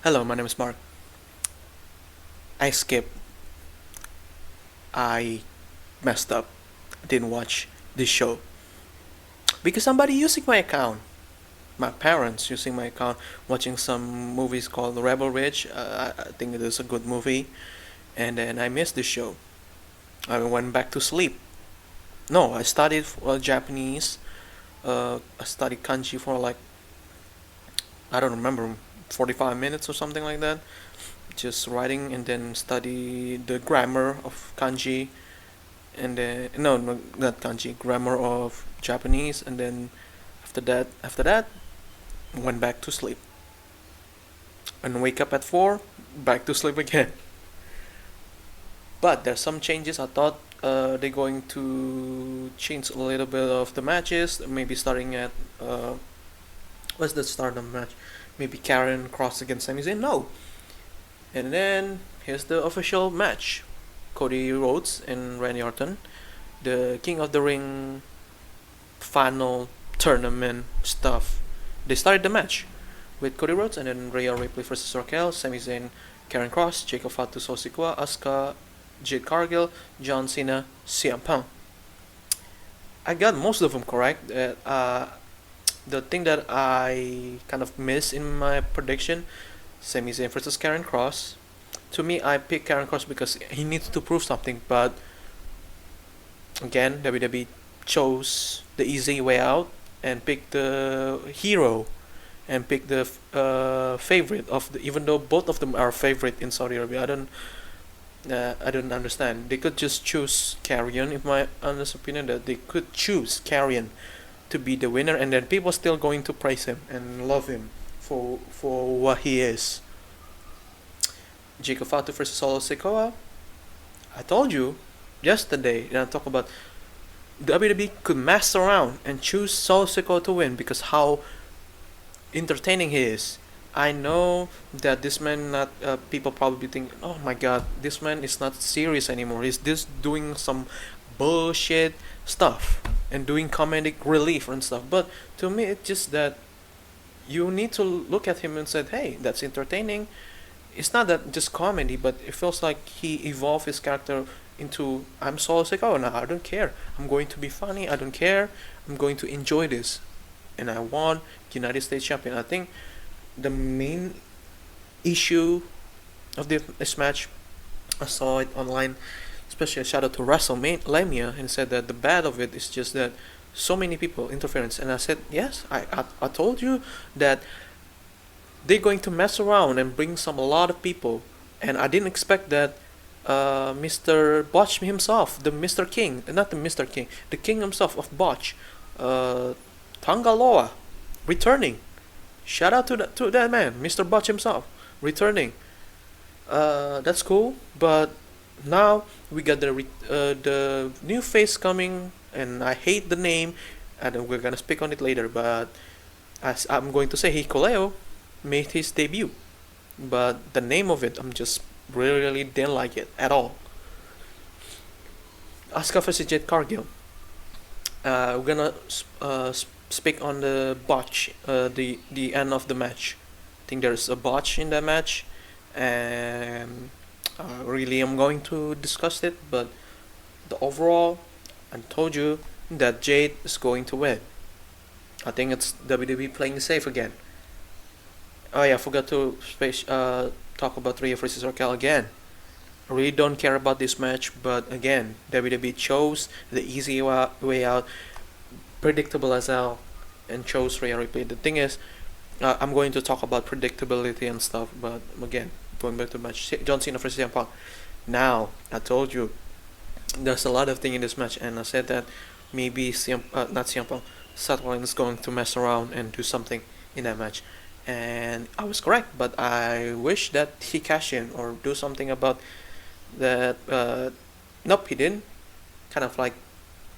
Hello, my name is Mark. I skipped. I messed up. Didn't watch this show because somebody using my account. My parents using my account, watching some movies called Rebel Ridge. I think it is a good movie, and then I missed the show. I went back to sleep. No, I studied Japanese. I studied kanji for like I don't remember 45 minutes or something like that. Just writing and then study the grammar of kanji and then no, not kanji, grammar of Japanese, and then after that went back to sleep and wake up at 4, back to sleep again. But there's some changes. I thought they're going to change a little bit of the matches, maybe starting at what's the start of the match? Maybe Karen Cross against Sami Zayn. No, and then here's the official match: Cody Rhodes and Randy Orton, the King of the Ring final tournament stuff. They started the match with Cody Rhodes and then Rhea Ripley versus Raquel, Sami Zayn, Karen Cross, Jacob Fatu, Sikoa, Asuka, Jade Cargill, John Cena, CM Punk. I got most of them correct. The thing that I kind of missed in my prediction, Sami Zayn versus Karen Cross. To me, I picked Karen Cross because he needs to prove something. But again, WWE chose the easy way out and picked the hero and picked the favorite of the. Even though both of them are favorite in Saudi Arabia, I don't understand. They could just choose Carrion. In my honest opinion, that they could choose Carrion to be the winner, and then people still going to praise him and love him for what he is. Jacob Fatu versus Solo Sikoa. I told you yesterday, and I talked about WWE could mess around and choose Solo Sikoa to win because how entertaining he is. I know that this man not people probably think, oh my god, this man is not serious anymore. He's just doing some bullshit stuff and doing comedic relief and stuff. But to me, it's just that you need to look at him and said, hey, that's entertaining. It's not that just comedy, but it feels like he evolved his character into I'm so sick. Oh no, I don't care. I'm going to be funny. I don't care. I'm going to enjoy this, and I won United States champion. I think the main issue of this match, I saw it online, especially a shout out to WrestleMania, and said that the bad of it is just that so many people interference. And I said, yes, I told you that they're going to mess around and bring some a lot of people, and I didn't expect that. Mr. Botch himself, the Mr. King, not the Mr. King, the King himself of Botch, Tangaloa, returning. Shout out to that man, Mr. Botch himself, returning. That's cool, but now we got the new face coming, and I hate the name, and we're gonna speak on it later. But as I'm going to say, Hikuleo made his debut, but the name of it, I'm just really didn't like it at all. Asuka versus Jade Cargill. We're gonna speak on the botch, the end of the match. I think there's a botch in that match, and really I'm going to discuss it. But the overall, I told you that Jade is going to win. I think it's WWE playing safe again. Oh yeah, I forgot to talk about Rhea versus Raquel again. I really don't care about this match, but again, WWE chose the easy way out, predictable as hell, and chose Rhea Ripley. The thing is, I'm going to talk about predictability and stuff, but again, going back to the match, John Cena versus CM Punk. Now, I told you, there's a lot of things in this match, and I said that maybe not CM Punk, Seth Rollins is going to mess around and do something in that match. And I was correct, but I wish that he cash in or do something about that. Nope, he didn't. Kind of like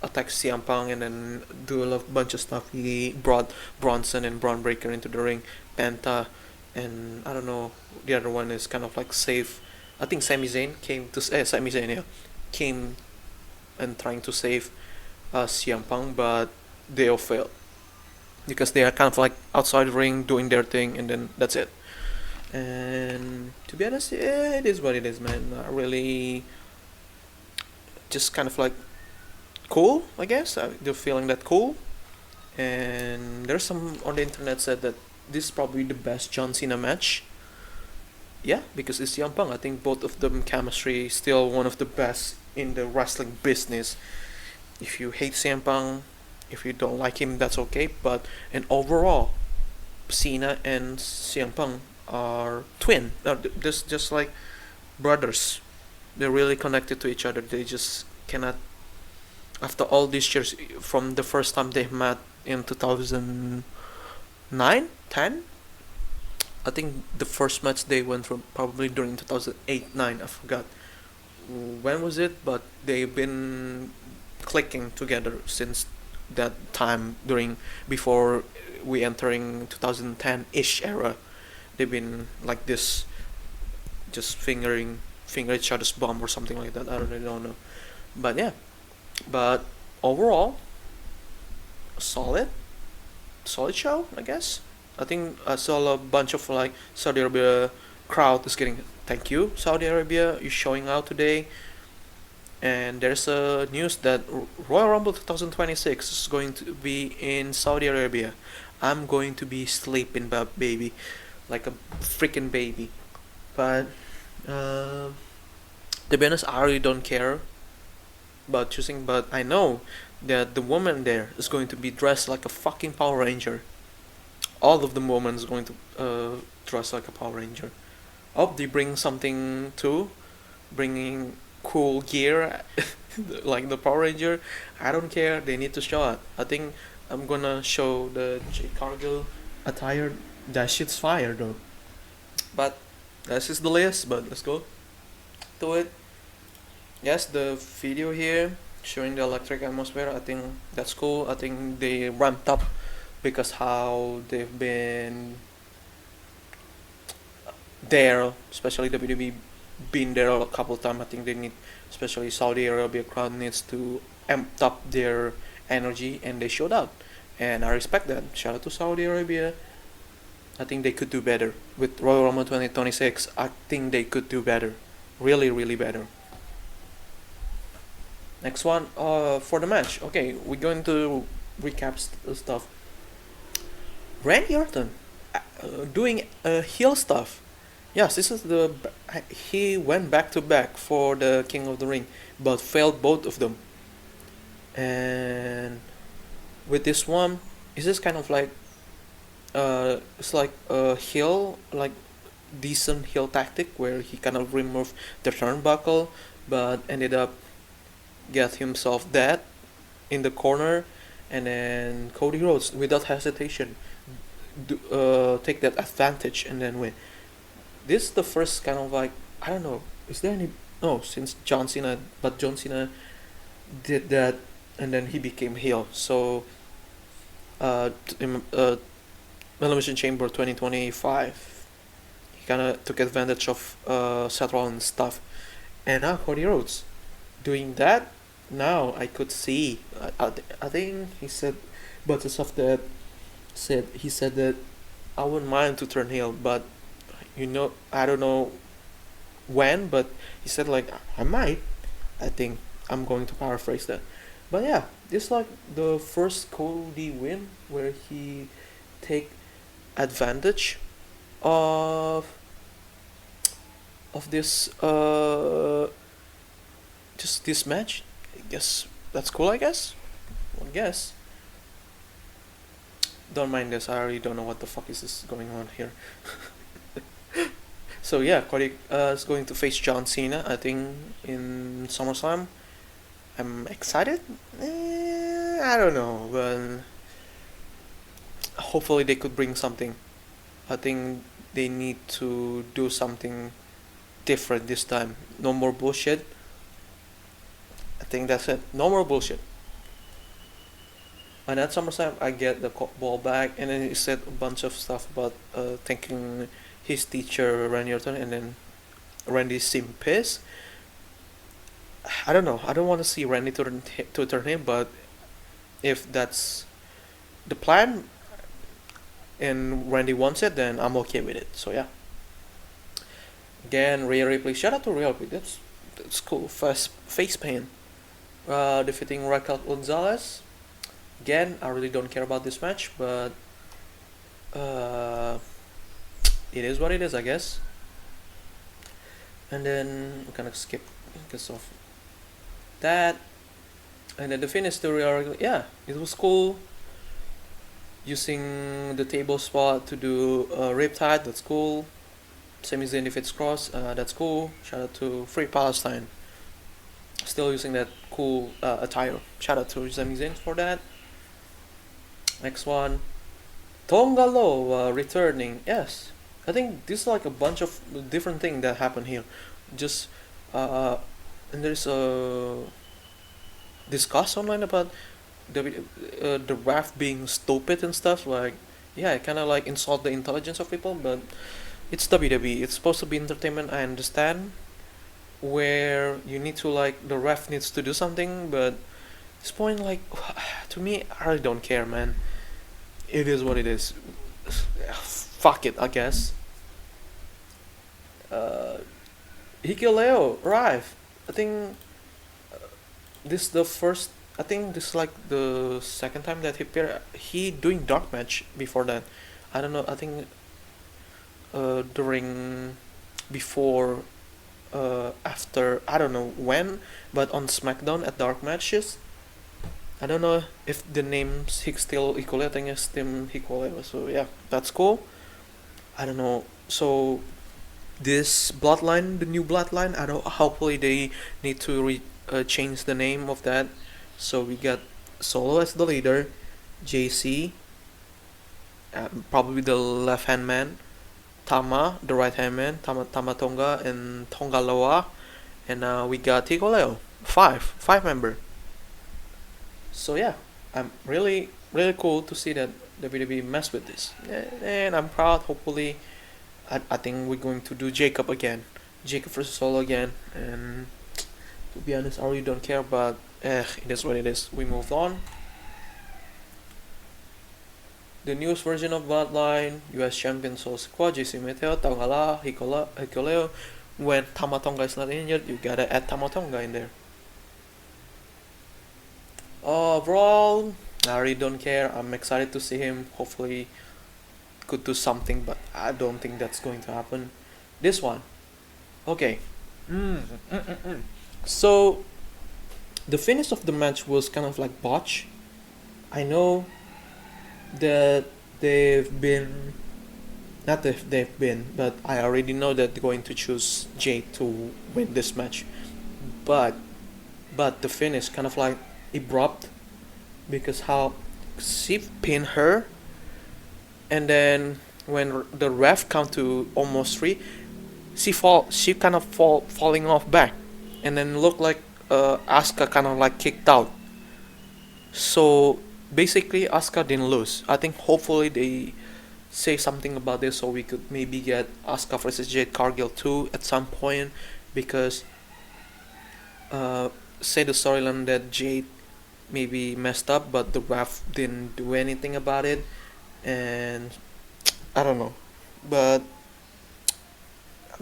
attack CM Punk and then do a bunch of stuff. He brought Bronson and Braun Breaker into the ring, Penta, and I don't know. The other one is kind of like safe. I think Sami Zayn Sami Zayn, yeah, came and trying to save CM Punk, but they all failed because they are kind of like outside the ring doing their thing, and then that's it. And to be honest, yeah, it is what it is, man. Not really, just kind of like cool, I guess. They're feeling that cool. And there's some on the internet said that this is probably the best John Cena match. Yeah, because it's CM Punk. I think both of them chemistry is still one of the best in the wrestling business. If you hate CM Punk, if you don't like him, that's okay. But in overall, Cena and CM Punk are twin. Just like brothers. They're really connected to each other. They just cannot. After all these years, from the first time they met in 2009, 10. I think the first match they went from probably during 2008, 9. I forgot when was it, but they've been clicking together since that time during before we entering 2010 ish era. They've been like this, just finger each other's bum or something like that. I really don't know, but yeah. But overall, solid, solid show, I guess. I think I saw a bunch of like Saudi Arabia crowd is getting thank you Saudi Arabia, you showing out today. And there's a news that Royal Rumble 2026 is going to be in Saudi Arabia. I'm going to be sleeping, baby, like a freaking baby. But uh, to be honest, I really don't care about choosing. But I know that the woman there is going to be dressed like a fucking Power Ranger. All of the women is going to dress like a Power Ranger. I hope they bring something too, bringing cool gear like the Power Ranger. I don't care. They need to show it. I think I'm gonna show the Jade Cargill attire. That shit's fire though. But that's just the list. But let's go to it. Yes, the video here showing the electric atmosphere. I think that's cool. I think they ramped up because how they've been there, especially WWE been there a couple of times. I think they need, especially Saudi Arabia crowd needs to amp up their energy, and they showed up, and I respect that. Shout out to Saudi Arabia. I think they could do better with Royal Rumble 2026. I think they could do better, really, really better. Next one, for the match. Okay, we're going to recap stuff. Randy Orton, doing heel stuff. Yes, this is he went back to back for the King of the Ring, but failed both of them. And with this one, it's just kind of like it's like a heel, like decent heel tactic where he kind of removed the turnbuckle, but ended up get himself dead in the corner, and then Cody Rhodes without hesitation take that advantage and then win. This is the first kind of like, I don't know, is there any, no, since John Cena, but John Cena did that and then he became heel. So Elimination Chamber 2025, he kind of took advantage of Seth Rollins stuff, and now Cody Rhodes doing that. Now I could see, I think he said, but the stuff that he said that I wouldn't mind to turn heel, but I don't know when, but he said like I might. I think I'm going to paraphrase that, but yeah, this is like the first Cody win where he take advantage of this just this match. I guess that's cool. I guess. Don't mind this. I already don't know what the fuck is this going on here. So yeah, Cody is going to face John Cena, I think, in SummerSlam. I'm excited. I don't know, but hopefully they could bring something. I think they need to do something different this time. No more bullshit. I think that's it. No more bullshit. And at SummerSlam, I get the ball back, and then he said a bunch of stuff about thanking his teacher Randy Orton, and then Randy seemed pissed. I don't know. I don't want to see Randy turn him, but if that's the plan and Randy wants it, then I'm okay with it. So yeah. Again, Rhea Ripley. Shout out to Rhea Ripley. That's cool. First face paint. Defeating Raquel Gonzalez. Again, I really don't care about this match, but uh, it is what it is, I guess. And then we're gonna skip because of that. And then the finish to Rhea, yeah, it was cool. Using the table spot to do a Riptide, that's cool. Sami Zayn defeats Cross, that's cool. Shout out to Free Palestine. Still using that cool attire. Shout out to Sami Zayn for that. Next one, Tongalo returning. Yes, I think this is like a bunch of different things that happen here. Just and there's a discuss online about the ref being stupid and stuff. Like, yeah, it kind of like insult the intelligence of people, but it's WWE. It's supposed to be entertainment. I understand where you need to like the ref needs to do something, but this point, like, to me, I really don't care, man. It is what it is. Fuck it, I guess. Uh, Hikuleo arrive. I think this the first. I think this is like the second time that he doing dark match before that. I don't know. I think during before after I don't know when, but on SmackDown at dark matches. I don't know if the name's still Hikuleo. I think it's Tim Hikuleo. So yeah, that's cool. I don't know. So this bloodline, the new bloodline, I don't. Hopefully they need to change the name of that. So we got Solo as the leader, JC, probably the left hand man, Tama, the right hand man, Tama Tonga and Tonga Loa, and we got Hikuleo, five member. So yeah, I'm really cool to see that WWE mess with this, and I'm proud. Hopefully, I think we're going to do Jacob again, Jacob versus Solo again, and to be honest, I really don't care, but it is what it is. We move on. The newest version of Bloodline, US Champion Soul Squad, JC Meteo, Tangala, Hikuleo. When Tamatonga is not injured, you gotta add Tamatonga in there. Overall, I really don't care. I'm excited to see him. Hopefully, could do something, but I don't think that's going to happen. This one, okay. So, the finish of the match was kind of like botch. I know that they've been, not that they've been, but I already know that they're going to choose Jade to win this match. But, the finish kind of like abrupt because how she pinned her, and then when the ref count to almost three, she kind of falling off back, and then look like Asuka kind of like kicked out. So basically, Asuka didn't lose. I think hopefully they say something about this so we could maybe get Asuka versus Jade Cargill too at some point, because say the storyline that Jade maybe messed up, but the ref didn't do anything about it, and I don't know, but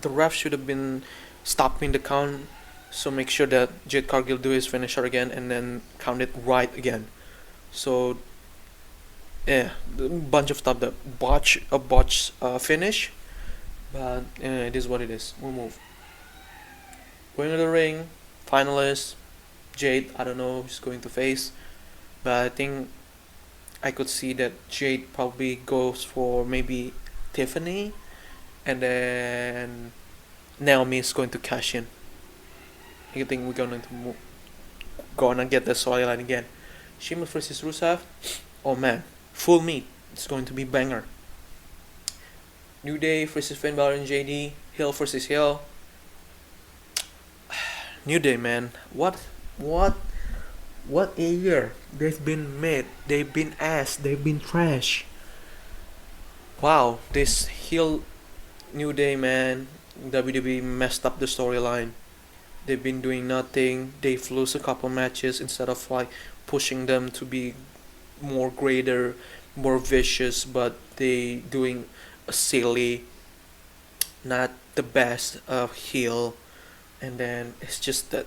the ref should have been stopping the count. So make sure that Jade Cargill do his finisher again and then count it right again. So yeah, a bunch of stuff that botch finish, but it is what it is. We'll move. Going to the ring, finalist Jade. I don't know who's going to face, but I think I could see that Jade probably goes for maybe Tiffany, and then Naomi is going to cash in. I think we're gonna get the storyline again. Sheamus versus Rusev. Oh man, full meat. It's going to be banger. New Day versus Finn Balor and JD. Hill versus Hill. New Day, man. What a year they've been made. They've been ass. They've been trash. Wow, this Hill New Day, man. WWE messed up the storyline. They've been doing nothing. They've lost a couple matches instead of like pushing them to be more greater, more vicious, but they doing a silly not the best heel, and then it's just that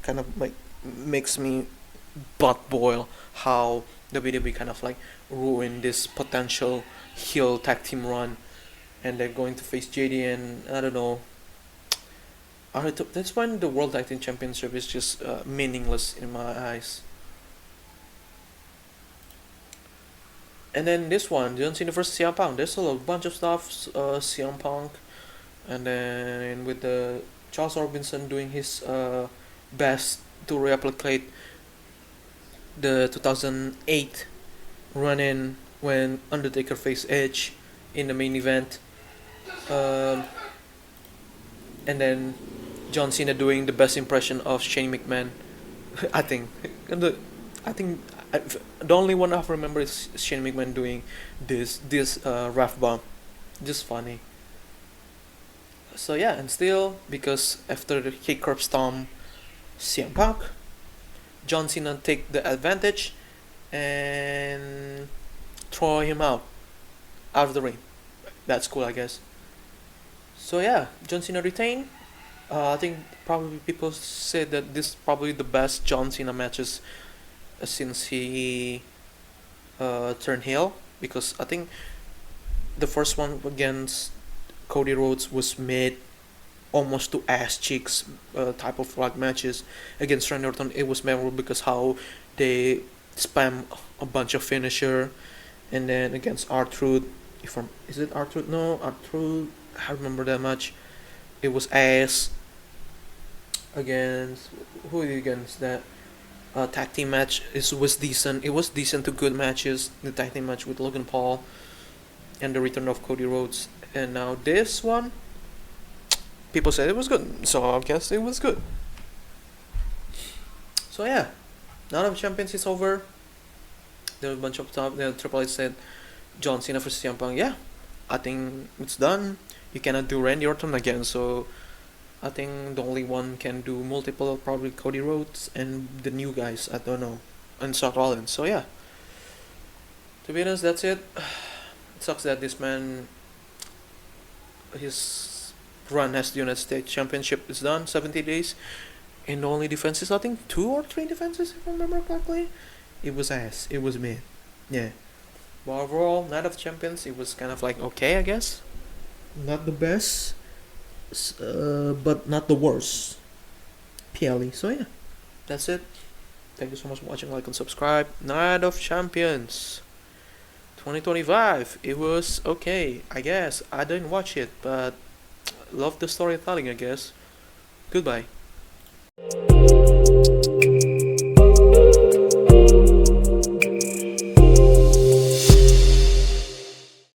kind of like makes me butt boil how WWE kind of like ruined this potential heel tag team run, and they're going to face JD and I don't know. That's when the World Tag Team Championship is just meaningless in my eyes. And then this one, John Cena versus CM Punk. There's a bunch of stuff. CM Punk, and then with the Charles Robinson doing his best to replicate the 2008 run-in when Undertaker faced Edge in the main event, um, and then John Cena doing the best impression of Shane McMahon. I think, I think the only one I remember is Shane McMahon doing this ref bump, just funny. So yeah, and still because after the kick curb stomp, CM Punk, John Cena take the advantage and throw him out of the ring. That's cool, I guess. So yeah, John Cena retained. I think probably people said that this is probably the best John Cena matches since he turned heel, because I think the first one against Cody Rhodes was made almost to ass cheeks type of like matches. Against Randy Orton, it was memorable because how they spam a bunch of finisher, and then against R-Truth, if I'm, is it R-Truth? No, R-Truth. I remember that much. It was ass against who against that tag team match. It was decent. It was decent to good matches. The tag team match with Logan Paul and the return of Cody Rhodes, and now this one, people said it was good, so I guess it was good. So yeah, now that the Champions is over, there was a bunch of stuff. Triple H said John Cena versus CM Punk. Yeah, I think it's done. You cannot do Randy Orton again, so I think the only one can do multiple, probably Cody Rhodes and the new guys. I don't know, and Seth Rollins. So yeah, to be honest, that's it. It sucks that this man, his run as the United States Championship is done, 70 days, and the only defenses, I think 2 or 3 defenses, if I remember correctly. It was ass. It was mid. Yeah. But overall, Night of Champions, it was kind of like okay, I guess. Not the best, but not the worst. PLE. So yeah, that's it. Thank you so much for watching. Like and subscribe. Night of Champions 2025. It was okay, I guess. I didn't watch it, but love the storytelling, I guess. Goodbye.